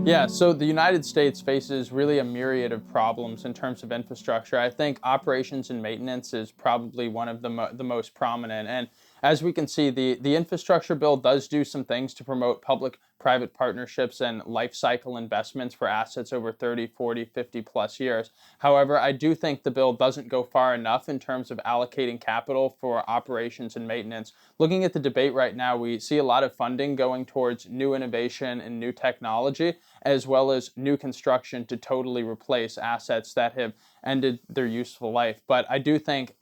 Yeah, so the United States faces really a myriad of problems in terms of infrastructure. I think operations and maintenance is probably one of the most prominent. And as we can see, the infrastructure bill does do some things to promote public-private partnerships and life cycle investments for assets over 30, 40, 50 plus years. However, I do think the bill doesn't go far enough in terms of allocating capital for operations and maintenance. Looking at the debate right now, we see a lot of funding going towards new innovation and new technology, as well as new construction to totally replace assets that have ended their useful life. But I do think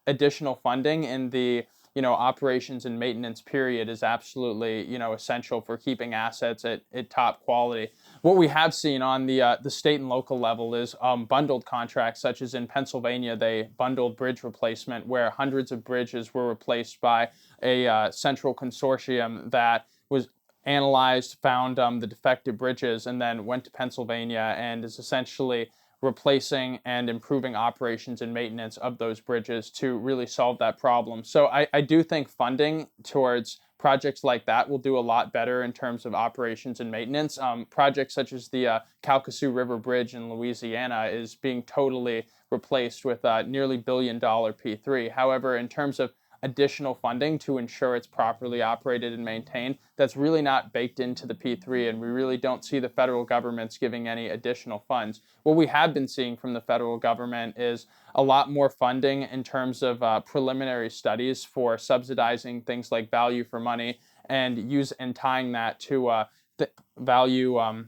additional funding in the operations and maintenance period is absolutely essential for keeping assets at top quality. What we have seen on the state and local level is bundled contracts, such as in Pennsylvania, they bundled bridge replacement, where hundreds of bridges were replaced by a central consortium that was analyzed, found the defective bridges, and then went to Pennsylvania and is essentially replacing and improving operations and maintenance of those bridges to really solve that problem. So I do think funding towards projects like that will do a lot better in terms of operations and maintenance. Projects such as the Calcasieu River Bridge in Louisiana is being totally replaced with a nearly $1 billion P3. However, in terms of additional funding to ensure it's properly operated and maintained, that's really not baked into the P3, and we really don't see the federal government's giving any additional funds. What we have been seeing from the federal government is a lot more funding in terms of preliminary studies for subsidizing things like value for money, and tying that to value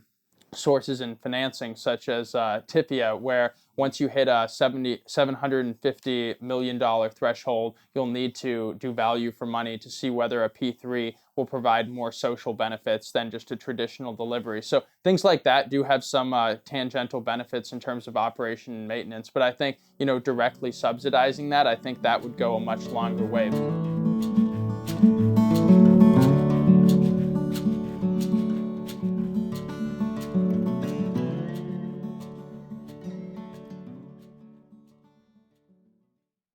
sources in financing, such as TIFIA, where once you hit a $750 million threshold, you'll need to do value for money to see whether a P3 will provide more social benefits than just a traditional delivery. So things like that do have some tangential benefits in terms of operation and maintenance, but I think, directly subsidizing that, I think that would go a much longer way.